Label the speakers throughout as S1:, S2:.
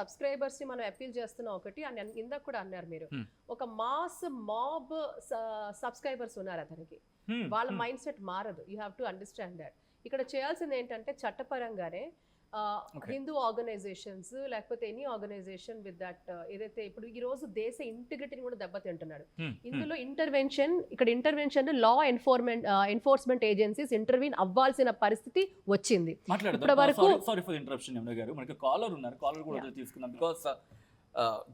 S1: Subscribers ని మనం appeal చేస్తున్న ఒకటి అని ఇందాక కూడా అన్నారు మీరు, ఒక మాస్ మాబ్ సబ్స్క్రైబర్స్ ఉన్నారు అతనికి, వాళ్ళ మైండ్ సెట్ మారదు. You have to understand that. ఇక్కడ చేయాల్సింది ఏంటంటే చట్టపరంగానే హిందూ ఆర్గనైజేషన్స్ లేకపోతే ఎనీ ఆర్గనైజేషన్ విత్ దట్ ఏదైతే ఇప్పుడు ఈ రోజు దేశ ఇంటిగ్రిటీని కూడా దెబ్బతింటున్నాడు. ఇందులో intervention law enforcement agencies intervene అవ్వాల్సిన పరిస్థితి వచ్చింది. ఇప్పటి వరకు
S2: సారీ ఫర్ ఇంటరప్షన్ యమున గారు, మనకి కాలర్ ఉన్నారు, కాలర్ కూడా తీసుకుందాం. బికాస్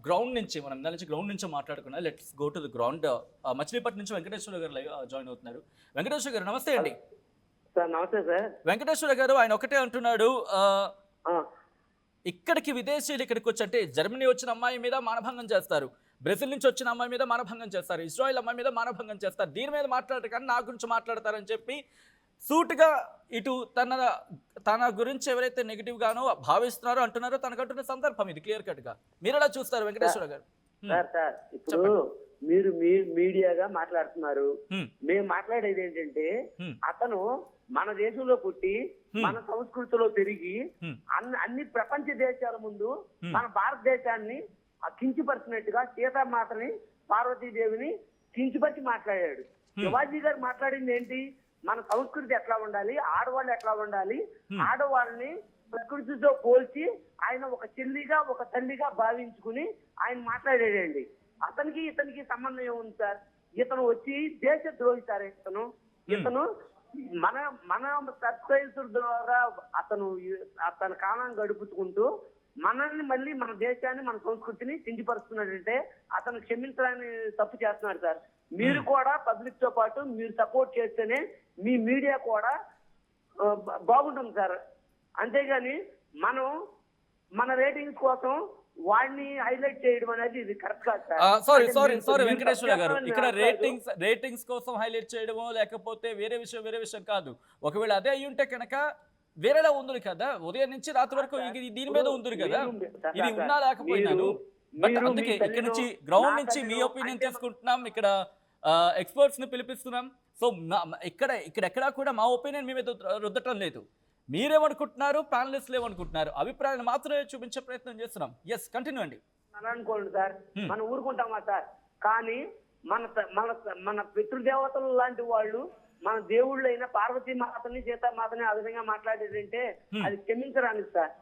S2: గ్రౌండ్ నుంచి మనం ఇందా నుంచి గ్రౌండ్ నుంచి మాట్లాడుకున్నా. Let's go to the ground. Machilipatnam నుంచి వెంకటేశ్వర గారు జాయిన్ అవుతున్నారు. వెంకటేశ్వర గారు నమస్తే అండి.
S3: నమస్తే సార్.
S2: వెంకటేశ్వర గారు ఆయన ఒకటే అంటున్నాడు, ఇక్కడికి విదేశీయులు ఇక్కడికి వచ్చి అంటే జర్మనీ వచ్చిన అమ్మాయి మీద మానభంగం చేస్తారు, బ్రెజిల్ నుంచి వచ్చిన అమ్మాయి మీద మానభంగం చేస్తారు, ఇజ్రాయెల్ అమ్మాయి మీద మానభంగం చేస్తారు, దీని మీద మాట్లాడరు కానీ నా గురించి మాట్లాడతారని చెప్పి సూటుగా ఇటు తన గురించి ఎవరైతే నెగిటివ్ గానో భావిస్తున్నారో అంటున్నారో తనకంటున్న సందర్భం ఇది క్లియర్ కట్ గా. మీరు ఎలా చూస్తారు వెంకటేశ్వర గారు?
S3: సార్ ఇప్పుడు మీరు మీడియాగా మాట్లాడుతున్నారు, మేము మాట్లాడేది ఏంటంటే అతను మన దేశంలో పుట్టి మన సంస్కృతిలో పెరిగి అన్ని ప్రపంచ దేశాల ముందు మన భారతదేశాన్ని కించపరిచినట్టుగా సీతామాతని పార్వతీదేవిని కించపరిచి మాట్లాడాడు. శివాజీ గారు మాట్లాడింది ఏంటి? మన సంస్కృతి ఎట్లా ఉండాలి, ఆడవాళ్ళు ఎట్లా ఉండాలి, ఆడవాళ్ళని ప్రకృతితో పోల్చి ఆయన ఒక చెల్లిగా ఒక తల్లిగా భావించుకుని ఆయన మాట్లాడాడండి. ఇతనికి సంబంధం ఏముంది సార్? ఇతను వచ్చి దేశ ద్రోహి సార్. ఇతను మన సబ్స్క్రైబర్స్ ద్వారా తన కాలం గడుపుకుంటూ మనల్ని మళ్ళీ మన దేశాన్ని మన సంస్కృతిని కించపరుస్తున్నాడంటే అతను క్షమించడానికి తప్పు చేస్తున్నాడు సార్. మీరు కూడా పబ్లిక్ తో పాటు మీరు సపోర్ట్ చేస్తేనే మీ మీడియా కూడా బాగుంటుంది సార్. అంతేగాని మనం మన రేటింగ్స్ కోసం వాడిని హైలైట్ చేయడం అనేది ఇది కరెక్ట్ కాదు సార్.
S2: సారీ వెంకటేశ్వర గారు, ఇక్కడ రేటింగ్స్ కోసం హైలైట్ చేయడమో లేకపోతే వేరే విషయం కాదు. ఒకవేళ అదే అయ్యి ఉంటే కనుక వేరేలా ఉంది కదా, ఉదయం నుంచి రాత్రి వరకు దీని మీద ఉంది కదా, ఇది ఉన్నా లేకపోయినాను. బట్ అందుకే ఇక్కడ నుంచి గ్రౌండ్ నుంచి మీ ఒపీనియన్ తీసుకుంటున్నాం, ఇక్కడ ఎక్స్పర్ట్స్ ని పిలిపిస్తున్నాం. సో ఇక్కడెక్కడా కూడా మా ఒపీనియన్ మీ మీద రుద్దటం లేదు. మీరేమనుకుంటున్నారు, ప్యానలిస్టులు ఏమనుకుంటున్నారు, అభిప్రాయాలు మాత్రమే చూపించే ప్రయత్నం చేస్తున్నాం. ఎస్, కంటిన్యూ అండి.
S3: అనుకోండి సార్, మనం ఊరుకుంటామా సార్? కానీ మన పితృదేవతలు లాంటి వాళ్ళు మన దేవుళ్ళు అయిన పార్వతీ మాతని సీతామాతని ఆ విధంగా మాట్లాడేదంటే అది క్షమించడానికి సార్.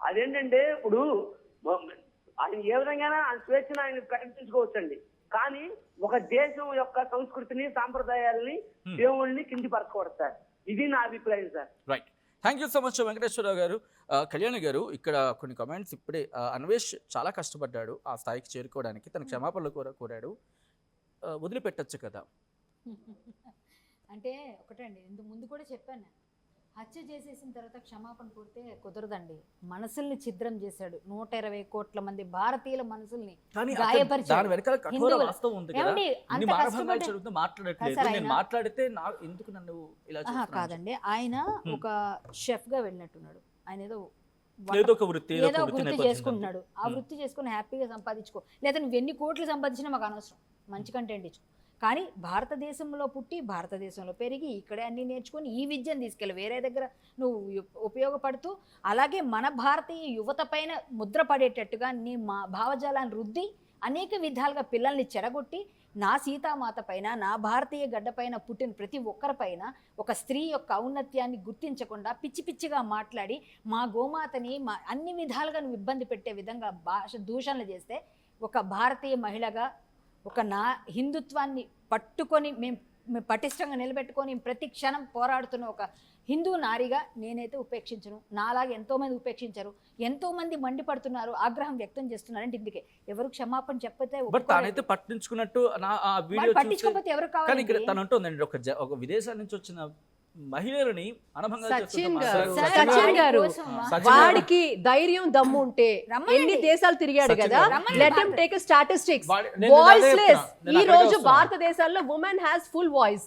S3: అదేంటంటే ఇప్పుడు ఆయన ఏ విధంగా ఆయన స్వేచ్ఛను ఆయన ప్రకటించుకోవచ్చండి, కానీ ఒక దేశం యొక్క సంస్కృతిని సాంప్రదాయాలని దేవుళ్ళని కిందిపరచకూడదు సార్. ఇది నా అభిప్రాయం sir.
S2: Right, thank you so much Venkateswararao గారు. కళ్యాణి గారు, ఇక్కడ కొన్ని కమెంట్స్ ఇప్పుడే అన్వేష్ చాలా కష్టపడ్డాడు ఆ స్థాయికి చేరుకోవడానికి, తన క్షమాపణలు కోరాడు, వదిలిపెట్టచ్చు కదా
S4: అంటే ఒకటండి, ఇంతకు ముందు కూడా చెప్పాను, హత్య చేసేసిన తర్వాత క్షమాపణ కోరితే కుదరదండి. మనసుల్ని ఛిద్రం చేశాడు, 120 కోట్ల మంది భారతీయుల మనసుల్ని గాయపరిచాడు. కాదండి, ఆయన ఒక షెఫ్ గా వెళ్ళినట్టున్నాడు. ఆయన ఏదో ఒక వృత్తి చేసుకుంటున్నాడు. ఆ వృత్తి చేసుకుని హ్యాపీగా సంపాదించుకో, లేదా నువ్వు ఎన్ని కోట్లు సంపాదించినా మాకు అనవసరం, మంచి కంటెంట్ ఇచ్చు. కానీ భారతదేశంలో పుట్టి భారతదేశంలో పెరిగి ఇక్కడే అన్నీ నేర్చుకొని ఈ విద్యను తీసుకెళ్ళి వేరే దగ్గర నువ్వు ఉపయోగపడుతూ, అలాగే మన భారతీయ యువత పైన ముద్ర పడేటట్టుగా నీ మా భావజాలాన్ని రుద్ది అనేక విధాలుగా పిల్లల్ని చెరగొట్టి, నా సీతామాత పైన, నా భారతీయ గడ్డ పైన పుట్టిన ప్రతి ఒక్కరిపైన ఒక స్త్రీ యొక్క ఔన్నత్యాన్ని గుర్తించకుండా పిచ్చి పిచ్చిగా మాట్లాడి మా గోమాతని అన్ని విధాలుగా నువ్వు ఇబ్బంది పెట్టే విధంగా భాష దూషణలు చేస్తే, ఒక భారతీయ మహిళగా నా హిందుత్వాన్ని పట్టుకొని మేము పటిష్టంగా నిలబెట్టుకొని ప్రతి క్షణం పోరాడుతున్న ఒక హిందూ నారిగా నేనైతే ఉపేక్షించను. నాలాగా ఎంతోమంది ఉపేక్షించారు, ఎంతోమంది మండిపడుతున్నారు, ఆగ్రహం వ్యక్తం చేస్తున్నారు. అంటే ఇందుకే ఎవరు క్షమాపణ చెప్పతే
S2: పట్టించుకున్నట్టు
S4: పట్టించుకోకపోతే ఎవరు కావాలి?
S2: ఒక విదేశాల నుంచి వచ్చిన మహిళలని
S1: సచిన్ గారు, వాడికి ధైర్యం దమ్ము ఉంటే ఎన్ని దేశాలు తిరిగాడు కదా, let him take statistics. Voiceless ఈ రోజు భారతదేశంలో women has full voice.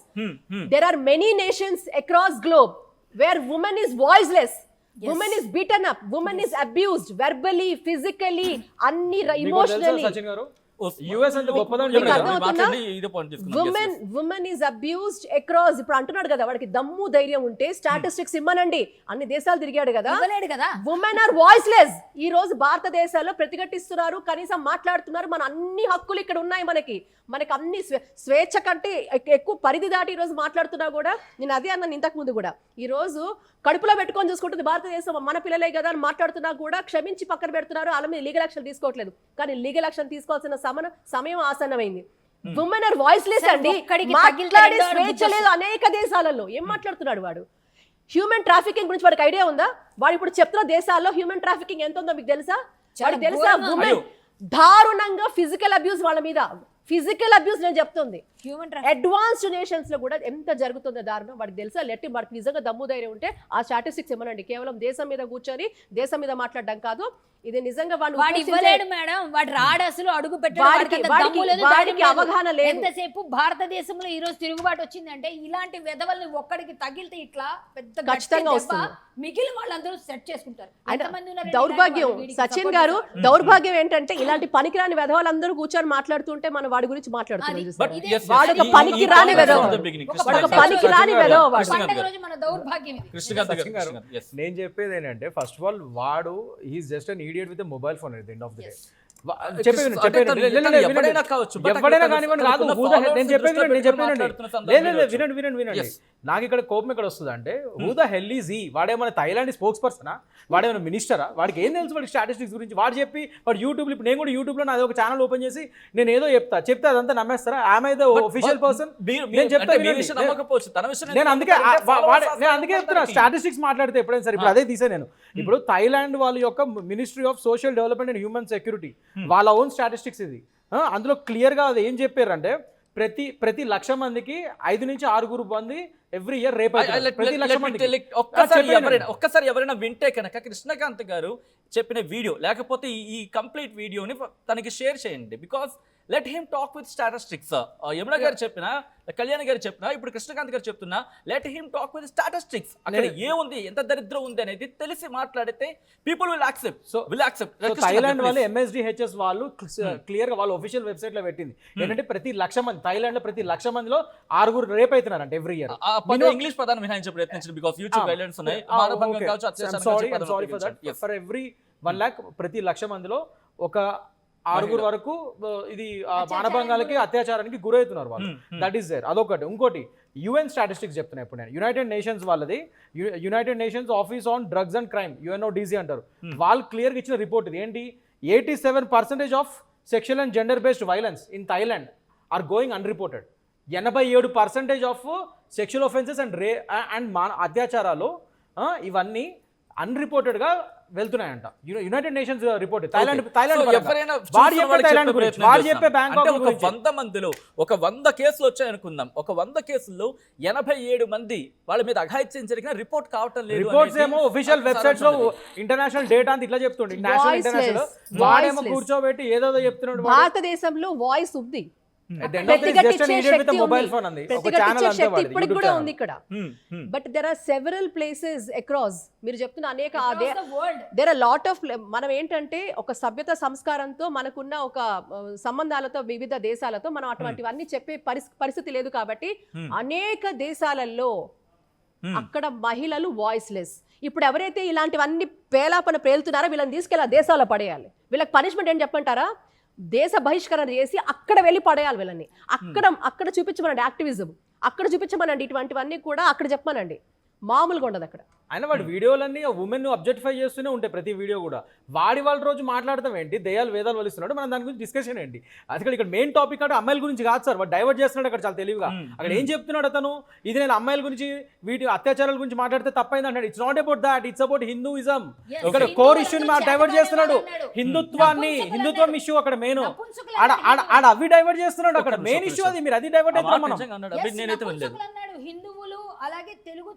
S1: There are many nations across globe where woman is voiceless. Yes. Woman is beaten up, woman is abused verbally, physically, emotionally.
S5: US అంత గొప్పదని
S1: మీకు
S5: చెప్పారు.
S1: అర్థమవుతుందా?
S2: ఇదే point తీసుకున్నాం.
S1: Women is abused across. ఇప్పుడు అంటున్నాడు కదా, వాడికి దమ్ము ధైర్యం ఉంటే స్టాటిస్టిక్స్ ఇమ్మనండి. అన్ని దేశాలు తిరిగాడు కదా.
S4: ఇవ్వలేడు కదా.
S1: Women are voiceless. ఈ రోజు భారతదేశాల్లో ప్రతిఘటిస్తున్నారు, కనీసం మాట్లాడుతున్నారు. మన అన్ని హక్కులు ఇక్కడ ఉన్నాయి. మనకి అన్ని స్వేచ్ఛ కంటే ఎక్కువ పరిధి దాటి ఈ రోజు మాట్లాడుతున్నా కూడా, నేను అదే అన్నాను ఇంతకు ముందు కూడా, ఈ రోజు కడుపులో పెట్టుకొని చూసుకుంటుంది భారతదేశం, మన పిల్లలే కదా అని మాట్లాడుతున్నా కూడా క్షమించి పక్కన పెడుతున్నారు. వాళ్ళ మీద లీగల్ యాక్షన్ తీసుకోవట్లేదు. కానీ లీగల్ యాక్షన్ తీసుకోవాల్సిన సమయం ఆసన్నమైంది. ఉమెన్ ఆర్ వాయిస్లెస్ అండి. మాట్లాడే స్వేచ్ఛ లేదు అనేక దేశాలలో. ఏం మాట్లాడుతున్నాడు వాడు? హ్యూమన్ ట్రాఫికింగ్ గురించి వాడికి ఐడియా ఉందా? వాడు ఇప్పుడు చెప్తున్న దేశాల్లో హ్యూమన్ ట్రాఫికింగ్ ఎంత ఉందో మీకు తెలుసా? వాడికి తెలుసా? ఉమెన్ దారుణంగా ఫిజికల్ అబ్యూస్, వాళ్ళ మీద ఫిజికల్ అబ్యూస్ నేను చెప్తుంది. అడ్వాన్స్డ్ నేషన్స్ లో కూడా ఎంత జరుగుతుందో దారుణం వాడికి తెలుసా? వాడికి నిజంగా దమ్ము ధైర్యం ఉంటే ఆ స్టాటిస్టిక్స్ ఇవ్వనండి. కేవలం దేశం మీద కూర్చొని దేశం మీద మాట్లాడడం కాదు, ఇది నిజంగా
S4: వాడు ఇవ్వలేడు మేడం. వాడు రాడు, అసలు అడుగు
S1: వాడికి అవగాహన లేదు.
S4: ఎంతసేపు భారతదేశంలో ఈ రోజు తిరుగుబాటు వచ్చిందంటే ఇలాంటి వెధవల్ని ఒక్కడికి తగిలితే ఇట్లా పెద్ద
S1: ఖచ్చితంగా వస్తుంది.
S4: మిగిలిన వాళ్ళందరూ సెట్ చేసుకుంటారు.
S1: దౌర్భాగ్యం సచిన్ గారు, దౌర్భాగ్యం ఏంటంటే ఇలాంటి పనికిరాని వెధవాళ్ళందరూ కూర్చొని మాట్లాడుతుంటే మనం వాడి గురించి మాట్లాడుతున్నాం. వాడు ఒక పనికిరాని వెధవ, ఒక పనికిరాని వెధవ వాడు.
S5: నేను చెప్పేది ఏంటంటే, ఫస్ట్ ఆఫ్ ఆల్ వాడు he's just an idiot with mobile phone at the end of the day.
S2: ఎవరైనా కావచ్చు,
S5: ఎవరైనా కానివ్వండి కాదు. నేను చెప్పేది వినండి. నాకు ఇక్కడ కోపం ఎక్కడ వస్తుంది అంటే, who the hell is he? వాడేమైనా థైలాండ్ స్పోక్స్ పర్సనా? వాడేమైనా మినిస్టరా? వాడికి ఏం తెలుసు వాడికి స్టాటిస్టిక్స్ గురించి? వాడు చెప్పి వాడు యూట్యూబ్లో, ఇప్పుడు నేను కూడా యూట్యూబ్లో నాది ఒక ఛానల్ ఓపెన్ చేసి నేను ఏదో చెప్తే అదంతా నమ్మేస్తారా? ఆమె ద ఒఫీషియల్ పర్సన్. నేను అందుకే చెప్తున్నా, స్టాటిస్టిక్స్ మాట్లాడితే ఎప్పుడైనా సరే. ఇప్పుడు అదే తీసే నేను. ఇప్పుడు థైలాండ్ వాళ్ళ యొక్క ministry of social development and human security వాళ్ళ ఓన్ స్టాటిస్టిక్స్ ఇది. అందులో క్లియర్గా అది ఏం చెప్పారంటే, ప్రతి 1,00,000 మందికి 5 నుంచి 6 మంది ఎవ్రీ ఇయర్ రేప్ అవుతారు. ప్రతి 1,00,000 మందికి.
S2: ఒక్కసారి ఎవరైనా వింటే కనుక కృష్ణకాంత్ గారు చెప్పిన వీడియో, లేకపోతే ఈ కంప్లీట్ వీడియోని తనకి షేర్ చేయండి. Because let him talk with statistics. Yamuna గారు చెప్పిన, కళ్యాణ్ గారు చెప్పిన, ఇప్పుడు కృష్ణకాంత్ గారు చెప్తున్నా, let him talk with statistics. అక్కడ ఏముంది, ఎంత దరిద్రం ఉంది అనేది తెలిసి మాట్లాడితే పీపుల్ విల్ యాక్సెప్ట్.
S5: థైలాండ్ వాళ్ళు MSDHS వాళ్ళు క్లియర్ గా వాళ్ళ ఒఫీషియల్ వెబ్సైట్ లో పెట్టింది ఏంటంటే, ప్రతి 1,00,000 మంది థైలాండ్ లో ప్రతి 1,00,000 మందిలో 6 రేప్ అవుతున్నారు అంటే ఎవ్రీ ఇయర్.
S2: ఇంగ్లీష్ పదాన్ని మినహాయించే ప్రయత్నించండి, బికాస్ యూట్యూబ్ గైడ్లైన్స్ ఉన్నాయి. మానభంగం కావచ్చు,
S5: sorry for that. For every 1 lakh ప్రతి 1,00,000 మందిలో ఒక 6 వరకు ఇది మానభంగాలకి, అత్యాచారానికి గురవుతున్నారు వాళ్ళు. That is there. అదొకటి. ఇంకోటి UN స్టాటిస్టిక్స్ చెప్తున్నాయి ఇప్పుడు నేను. యునైటెడ్ నేషన్స్ వాళ్ళది, united nations office on drugs and crime, UNODC అంటారు. వాళ్ళు క్లియర్గా ఇచ్చిన రిపోర్ట్ ఇది. ఏంటి? 87% of sexual and gender based violence in Thailand are going unreported. 87% of sexual offences and అత్యాచారాలు ఇవన్నీ అన్రిపోర్టెడ్గా వెళ్తున్నాయంట. United nations report. థైలాండ్
S2: ఒక 100 మందిలో ఒక 100 కేసులు వచ్చాయనుకుందాం. ఒక 100 కేసుల్లో 87 మంది వాళ్ళ మీద అఘాయిత్యం జరిగిన రిపోర్ట్ కావటం లేదు.
S5: రిపోర్ట్స్ ఏమో ఒఫీషియల్ వెబ్సైట్స్ లో ఇంటర్నేషనల్ డేటా అంత ఇట్లా చెప్తుండే. ఇంటర్నేషనల్ వాడేమో కూర్చోబెట్టి ఏదో చెప్తున్నాడు.
S1: భారతదేశంలో వాయిస్ ఉంది, ఇప్పటికి కూడా ఉంది ఇక్కడ. But there are several places across. మీరు చెప్తున్న అనేక దెర్ ఆర్ లాట్ ఆఫ్. మనం ఏంటంటే ఒక సభ్యత సంస్కారంతో మనకున్న ఒక సంబంధాలతో వివిధ దేశాలతో మనం అటువంటివన్నీ చెప్పే పరిస్థితి లేదు. కాబట్టి అనేక దేశాలలో అక్కడ మహిళలు వాయిస్లెస్. ఇప్పుడు ఎవరైతే ఇలాంటివన్నీ పేలాపన పేలుతున్నారో వీళ్ళని తీసుకెళ్ళి దేశాల్లో పడేయాలి. వీళ్ళకి పనిష్మెంట్ ఏం చెప్పంటారా? దేశ బహిష్కరణ చేసి అక్కడ వెళ్ళి పడేయాలి వీళ్ళని. అక్కడ చూపించమనండి యాక్టివిజం, అక్కడ చూపించమనండి. ఇటువంటివన్నీ కూడా అక్కడ చెప్పమనండి. మామూలుగా ఉండదు అక్కడ.
S5: అయినా వాడి వీడియోలన్నీ ఉమెన్ అబ్జెక్టిఫై చేస్తూనే ఉంటాయి. ప్రతి వీడియో కూడా వాడి వాళ్ళ రోజు మాట్లాడతాం ఏంటి, దయాలు వేదాలు వలిస్తున్నాడు. మనం దాని గురించి డిస్కషన్ ఏంటి? అసలు ఇక్కడ మెయిన్ టాపిక్ అంటే అమ్మాయిల గురించి కాదు సార్. వాడు డైవర్ట్ చేస్తున్నాడు అక్కడ చాలా తెలివిగా. అక్కడ ఏం చెప్తున్నాడు అతను? ఇది నేను అమ్మాయిల గురించి, వీటి అత్యాచారాల గురించి మాట్లాడితే తప్పైంది అంటాడు. It's not about that, it's about Hinduism. ఇక్కడ కోర్ ఇష్యూని డైవర్ట్ చేస్తున్నాడు. హిందుత్వం ఇష్యూ అక్కడ మెయిన్. ఆడ అవి డైవర్ట్ చేస్తున్నాడు. అక్కడ మెయిన్ ఇష్యూ అది. మీరు అది డైవర్ట్ అవుతాం.
S4: హిందువులు అలాగే తెలుగు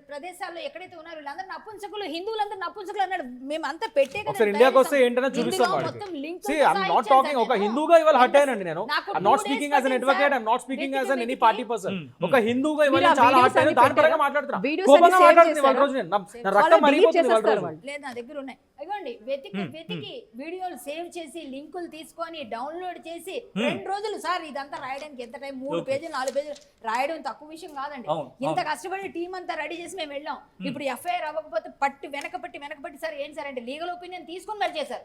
S4: ప్రదేశ దేశాల్లో ఎక్కడైతే ఉన్నారో వీళ్ళందరూ నపుంసకులు, హిందువులందరూ నపుంసకులు అన్నాడు. మేము అంతా పెట్టే కదా
S5: ఒకసారి ఇండియాకి వస్తే ఏంటనే చూపిస్తాం వాడికి. ఐ యామ్ నాట్ టాకింగ్ ఒక హిందూగా ఇవాళ హర్ట్ అయ్యానండి నేను. I am not speaking as an advocate, I am not speaking as an any party person. ఒక హిందూగా ఇవాళ చాలా హర్ట్ అయ్యాను, దాని పరంగా మాట్లాడుతున్నా. కోపంగా మాట్లాడుతుంది వాళ్ళ రోజు నా రక్తం మరిగిపోతుంది వాళ్ళ రోజు.
S4: లేదు నా దగ్గర ఉన్నాయి. అయ్యండి వెతికి వీడియోలు సేవ్ చేసి లింకులు తీసుకొని డౌన్లోడ్ చేసి 2 రోజులు సార్ ఇదంతా రాయడానికి ఎంత టైం, 3 పేజీలు 4 పేజీలు రాయడం తక్కువ విషయం కాదండి. ఇంత కష్టపడి టీం అంతా రెడీ చేసి మేము వెళ్ళాం. ఇప్పుడు ఎఫ్ఐఆర్ అవ్వకపోతే వెనకపట్టి సార్ ఏంటి సార్ అంటే లీగల్ ఒపీనియన్ తీసుకొని మరి చేశారు.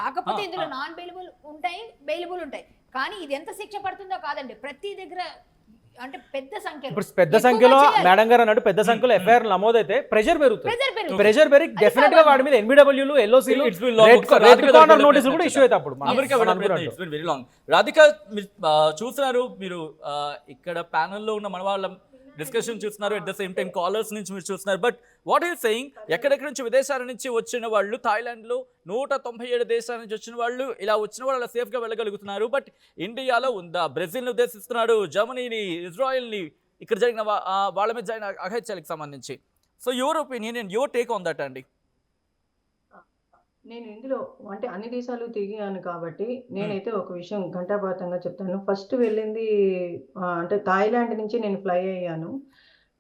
S4: కాకపోతే ఇందులో నాన్ బెయిలబుల్ ఉంటాయి, బెయిలబుల్ ఉంటాయి. కానీ ఇది ఎంత శిక్ష పడుతుందో కాదండి, ప్రతి దగ్గర అంటే పెద్ద సంఖ్యలో
S5: మేడం గారు అన్నట్టు పెద్ద సంఖ్యలో ఎఫ్ఐఆర్ నమోదైతే ప్రెషర్ పెరుగుతుంది. ప్రెషర్ పెరిగి డెఫినెట్ గా వాడి మీద ఎన్బిడబ్ల్యూలు, ఎల్ఓసీలు, రెడ్ కార్నర్ నోటీసులు కూడా ఇష్యూ అవుతాయి. అప్పుడు
S2: రాధిక చూస్తున్నారు మీరు ఇక్కడ ప్యానెల్లో ఉన్న మన వాళ్ళ డిస్కషన్ చూస్తున్నారు, at the same time callers నుంచి మీరు చూస్తున్నారు. బట్ వాట్ ఈస్ సెయింగ్, ఎక్కడెక్కడి నుంచి విదేశాల నుంచి వచ్చిన వాళ్ళు, థాయిలాండ్లో 197 దేశాల నుంచి వచ్చిన వాళ్ళు, ఇలా వచ్చిన వాళ్ళు సేఫ్గా వెళ్ళగలుగుతున్నారు. బట్ ఇండియాలో ఉందా? బ్రెజిల్ని ఉద్దేశిస్తున్నాడు, జర్మనీని, ఇజ్రాయెల్ని, ఇక్కడ జరిగిన వాళ్ళ మీద జరిగిన అఘాయిత్యాలకు సంబంధించి. So your opinion and your take on that అండి.
S6: నేను ఇందులో అంటే అన్ని దేశాలు తిరిగాను కాబట్టి నేనైతే ఒక విషయం ఘంటాపాతంగా చెప్తాను. ఫస్ట్ వెళ్ళింది అంటే థాయిలాండ్ నుంచి నేను ఫ్లై అయ్యాను.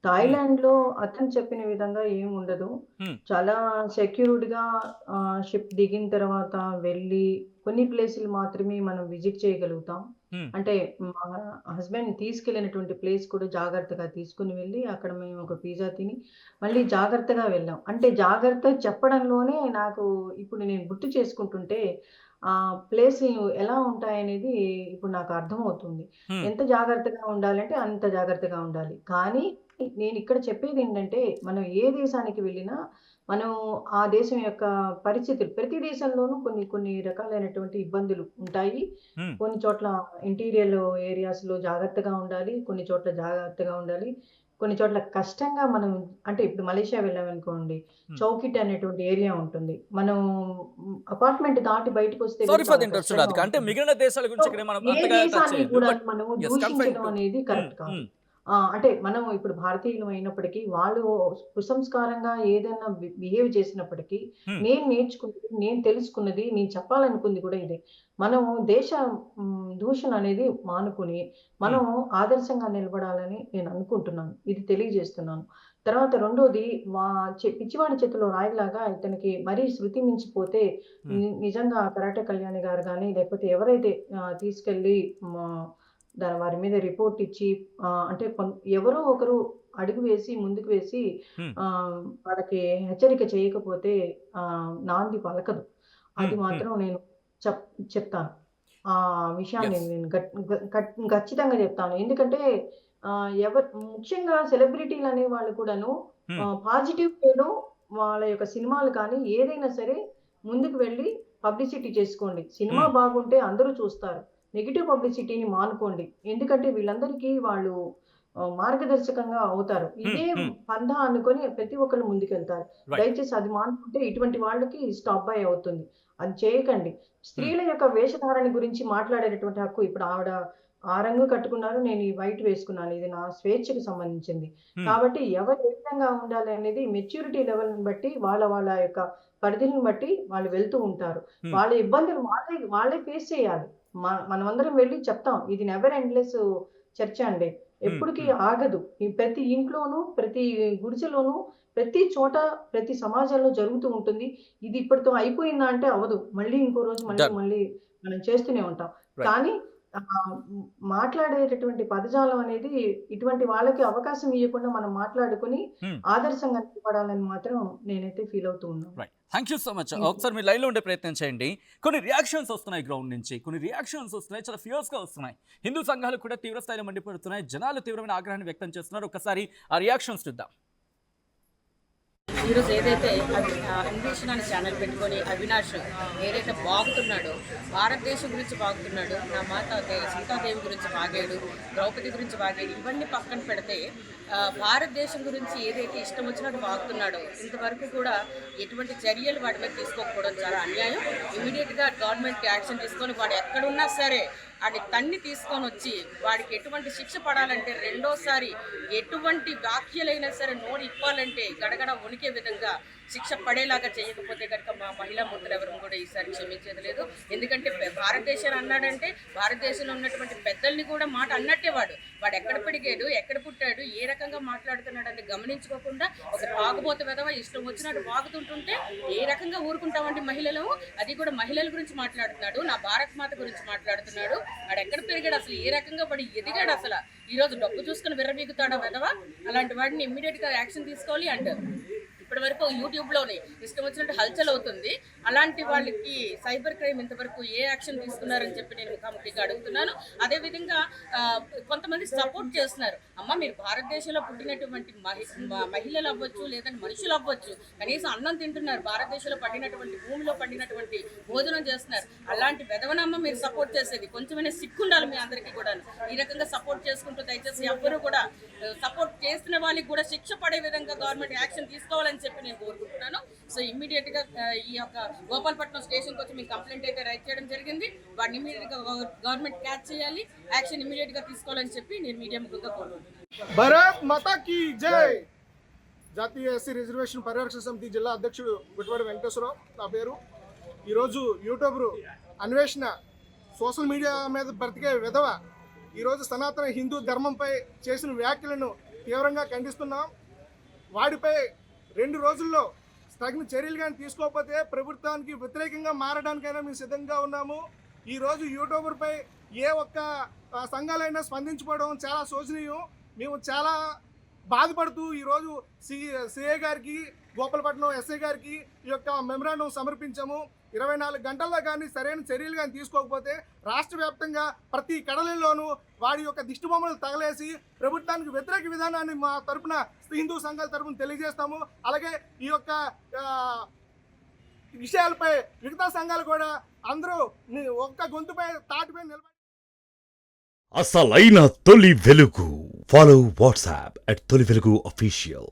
S6: థాయిలాండ్లో అతను చెప్పిన విధంగా ఏం ఉండదు. చాలా సెక్యూర్డ్గా షిప్ దిగిన తర్వాత వెళ్ళి కొన్ని ప్లేసులు మాత్రమే మనం విజిట్ చేయగలుగుతాం. అంటే మా హస్బెండ్ తీసుకెళ్ళినటువంటి ప్లేస్ కూడా జాగ్రత్తగా తీసుకుని వెళ్ళి అక్కడ మేము ఒక పిజ్జా తిని మళ్ళీ జాగ్రత్తగా వెళ్ళాం. అంటే జాగ్రత్త చెప్పడంలోనే నాకు ఇప్పుడు నేను గుర్తు చేసుకుంటుంటే ఆ ప్లేస్ ఎలా ఉంటాయనేది ఇప్పుడు నాకు అర్థమవుతుంది. ఎంత జాగ్రత్తగా ఉండాలంటే అంత జాగ్రత్తగా ఉండాలి. కానీ నేను ఇక్కడ చెప్పేది ఏంటంటే మనం ఏ దేశానికి వెళ్ళినా మనం ఆ దేశం యొక్క పరిస్థితులు, ప్రతి దేశంలోనూ కొన్ని రకాలైనటువంటి ఇబ్బందులు ఉంటాయి. కొన్ని చోట్ల ఇంటీరియర్ ఏరియాస్లో జాగ్రత్తగా ఉండాలి, కొన్ని చోట్ల జాగ్రత్తగా ఉండాలి, కొన్ని చోట్ల కష్టంగా మనం అంటే ఇప్పుడు మలేషియా వెళ్ళామనుకోండి, చౌకిట్ అనేటువంటి ఏరియా ఉంటుంది. మనం అపార్ట్మెంట్ దాటి బయటకు వస్తే
S2: అంటే మిగిలిన దేశాల గురించి
S6: ఏ దేశాన్ని కూడా మనం దూషించడం అనేది కరెక్ట్ కాదు. అంటే మనం ఇప్పుడు భారతీయులు అయినప్పటికీ వాళ్ళు కుసంస్కారంగా ఏదైనా బిహేవ్ చేసినప్పటికీ నేను నేర్చుకున్నది, నేను తెలుసుకున్నది, నేను చెప్పాలనుకుంది కూడా ఇదే. మనం దేశ దూషణ అనేది మానుకుని మనం ఆదర్శంగా నిలబడాలని నేను అనుకుంటున్నాను, ఇది తెలియజేస్తున్నాను. తర్వాత రెండోది పిచ్చివాడి చేతిలో రాయిలాగా ఇతనికి మరీ శృతి మించిపోతే నిజంగా కరాటే కళ్యాణి గారు కానీ లేకపోతే ఎవరైతే తీసుకెళ్ళి వారి మీద రిపోర్ట్ ఇచ్చి అంటే ఎవరో ఒకరు అడుగు వేసి ముందుకు వేసి వాళ్ళకి హెచ్చరిక చేయకపోతే నాంది పలకదు. అది మాత్రం నేను చెప్తాను. ఆ విషయాన్ని నేను ఖచ్చితంగా చెప్తాను. ఎందుకంటే ముఖ్యంగా సెలబ్రిటీలు అనే వాళ్ళు కూడాను పాజిటివ్ వేలో వాళ్ళ యొక్క సినిమాలు కానీ ఏదైనా సరే ముందుకు వెళ్ళి పబ్లిసిటీ చేసుకోండి. సినిమా బాగుంటే అందరూ చూస్తారు. నెగిటివ్ పబ్లిసిటీని మానుకోండి. ఎందుకంటే వీళ్ళందరికీ వాళ్ళు మార్గదర్శకంగా అవుతారు. ఇదే పందా అనుకొని ప్రతి ఒక్కరు ముందుకెళ్తారు. దయచేసి అది మానుకుంటే ఇటువంటి వాళ్ళకి స్టాప్ బై అవుతుంది. అది చేయకండి. స్త్రీల యొక్క వేషధారణ గురించి మాట్లాడేటటువంటి హక్కు ఇప్పుడు ఆవిడ ఆ రంగు కట్టుకున్నారు, నేను ఈ వైట్ వేసుకున్నాను, ఇది నా స్వేచ్ఛకు సంబంధించింది. కాబట్టి ఎవరు ఏ విధంగా ఉండాలి అనేది మెచ్యూరిటీ లెవెల్ని బట్టి వాళ్ళ యొక్క పరిధిని బట్టి వాళ్ళు వెళ్తూ ఉంటారు. వాళ్ళ ఇబ్బందులు వాళ్ళే ఫేస్ చేయాలి. మనమందరం వెళ్ళి చెప్తాం, ఇది నెవర్ ఎండ్లెస్ చర్చ అండి, ఎప్పటికీ ఆగదు. ప్రతి ఇంట్లోనూ, ప్రతి గుడిసెలోనూ, ప్రతి చోట, ప్రతి సమాజంలో జరుగుతూ ఉంటుంది. ఇది ఇప్పటితో అయిపోయిందా అంటే అవదు. మళ్ళీ ఇంకో రోజు మళ్ళీ మనం చేస్తూనే ఉంటాం. కానీ మాట్లాడేటటువంటి పదజాలం అనేది ఇటువంటి వాళ్ళకి అవకాశం ఇవ్వకుండా మనం మాట్లాడుకుని ఆదర్శంగా నిలబడాలని మాత్రం నేనైతే ఫీల్ అవుతూ ఉన్నాను.
S2: Thank you so much. ఒకసారి మీరు లైన్లో ఉండే ప్రయత్నం చేయండి. కొన్ని రియాక్షన్స్ వస్తున్నాయి గ్రౌండ్ నుంచి, కొన్ని రియాక్షన్స్ వస్తున్నాయి, చాలా ఫియర్స్గా వస్తున్నాయి. హిందూ సంఘాలు కూడా తీవ్ర స్థాయిలో మండిపడుతున్నాయి, జనాలు తీవ్రమైన ఆగ్రహాన్ని వ్యక్తం చేస్తున్నారు. ఒకసారి ఆ రియాక్షన్స్ చూద్దాం.
S7: ఈరోజు ఏదైతే అన్వేషణ అనే ఛానల్ పెట్టుకొని అవినాష్ ఏదైతే బాగుతున్నాడో, భారతదేశం గురించి బాగుతున్నాడు, నా మాత సీతాదేవి గురించి బాగాడు, ద్రౌపది గురించి బాగాడు, ఇవన్నీ పక్కన పెడితే భారతదేశం గురించి ఏదైతే ఇష్టం వచ్చినట్టు బాగుతున్నాడో, ఇంతవరకు కూడా ఎటువంటి చర్యలు వాటి మీద తీసుకోకపోవడం చాలా అన్యాయం. ఇమీడియట్గా గవర్నమెంట్ యాక్షన్ తీసుకొని వాడు ఎక్కడున్నా సరే వాడిని తన్ని తీసుకొని వచ్చి వాడికి ఎటువంటి శిక్ష పడాలంటే రెండోసారి ఎటువంటి వ్యాఖ్యలైనా సరే నోరు ఇప్పాలంటే గడగడ వణికే విధంగా శిక్ష పడేలాగా చేయకపోతే కనుక మా మహిళా మూర్తులు ఎవరు కూడా ఈసారి క్షమించేది లేదు. ఎందుకంటే భారతదేశాన్ని అన్నాడంటే భారతదేశంలో ఉన్నటువంటి పెద్దల్ని కూడా మాట అన్నట్టే వాడు ఎక్కడ పెరిగాడు, ఎక్కడ పుట్టాడు, ఏ రకంగా మాట్లాడుతున్నాడు అని గమనించుకోకుండా ఒక తాగుబోతు విధవ ఇష్టం వచ్చినట్టు వాగుతుంటుంటే ఏ రకంగా ఊరుకుంటామండి మహిళలు? అది కూడా మహిళల గురించి మాట్లాడుతున్నాడు, నా భారత్ మాత గురించి మాట్లాడుతున్నాడు. వాడు ఎక్కడ పెరిగాడు, అసలు ఏ రకంగా వాడు ఎదిగాడు, అసలు ఈ రోజు డబ్బు చూసుకుని విర్రబీగుతాడా విధవ? అలాంటి వాడిని ఇమ్మీడియట్ గా యాక్షన్ తీసుకోవాలి. అండ్ ఇప్పటి వరకు యూట్యూబ్లోనే ఇష్టం వచ్చినట్టు హల్చల్ అవుతుంది. అలాంటి వాళ్ళకి సైబర్ క్రైమ్ ఇంతవరకు ఏ యాక్షన్ తీసుకున్నారని చెప్పి నేను ముఖాముఖిగా అడుగుతున్నాను. అదేవిధంగా కొంతమంది సపోర్ట్ చేస్తున్నారు. అమ్మ మీరు భారతదేశంలో పుట్టినటువంటి మహిళలు అవ్వచ్చు, లేదంటే మనుషులు అవ్వచ్చు, కనీసం అన్నం తింటున్నారు, భారతదేశంలో పండినటువంటి భూమిలో పండినటువంటి భోజనం చేస్తున్నారు. అలాంటి వెధవనమ్మ మీరు సపోర్ట్ చేసేది కొంచెమైనా సిగ్గుండాలి మీ అందరికీ కూడా. ఈ రకంగా సపోర్ట్ చేసుకుంటూ దయచేసి ఎవ్వరూ కూడా సపోర్ట్ చేసిన వాళ్ళకి కూడా శిక్ష పడే విధంగా గవర్నమెంట్ యాక్షన్ తీసుకోవాలని చెప్పి నేను కోరుకుంటున్నాను. సో ఇమ్మీడియట్ గా ఈ యొక్క గోపాలపట్నం స్టేషన్కి వచ్చి మీకు కంప్లైంట్ అయితే రైట్ చేయడం జరిగింది. వాడిని ఇమ్మీడియట్ గా గవర్నమెంట్ క్యాచ్ చేయాలి, యాక్షన్ ఇమ్మీడియట్ గా తీసుకోవాలని చెప్పి నేను మీడియా ముఖంగా కోరుకుంటున్నాను.
S8: భారత్ మాతా కీ జై. జాతీయ ఎస్సీ రిజర్వేషన్ పరిరక్షణ సమితి జిల్లా అధ్యక్షుడు గుట్టివాడి వెంకటేశ్వరరావు నా పేరు. ఈరోజు యూట్యూబర్ అన్వేషణ సోషల్ మీడియా మీద బ్రతికే విధవ ఈరోజు సనాతన హిందూ ధర్మంపై చేసిన వ్యాఖ్యలను తీవ్రంగా ఖండిస్తున్నాం. వాడిపై 2 రోజుల్లో తగిన చర్యలు కానీ తీసుకోకపోతే ప్రభుత్వానికి వ్యతిరేకంగా మారడానికైనా మేము సిద్ధంగా ఉన్నాము. ఈరోజు యూట్యూబర్పై ఏ ఒక్క సంఘాలైనా స్పందించుకోవడం చాలా శోచనీయం. మేము చాలా బాధపడుతూ ఈరోజు సిఐ గారికి, గోపాలపట్నం ఎస్ఐ గారికి ఈ యొక్క మెమరాండం సమర్పించాము. 24 గంటల్లో కానీ సరైన చర్యలు కానీ తీసుకోకపోతే రాష్ట్ర వ్యాప్తంగా ప్రతి కడలిలోనూ వాడి యొక్క దిష్టిబొమ్మలు తగలేసి ప్రభుత్వానికి వ్యతిరేక విధానాన్ని మా తరపున హిందూ సంఘాల తరపున తెలియజేస్తాము. అలాగే ఈ యొక్క విషయాలపై మిగతా సంఘాలు కూడా అందరూ ఒక్క గొంతుపై తాటిపై నిలబడి
S9: అసలైన తొలి వెలుగు. ఫాలో వాట్సాప్ @తొలి వెలుగు official.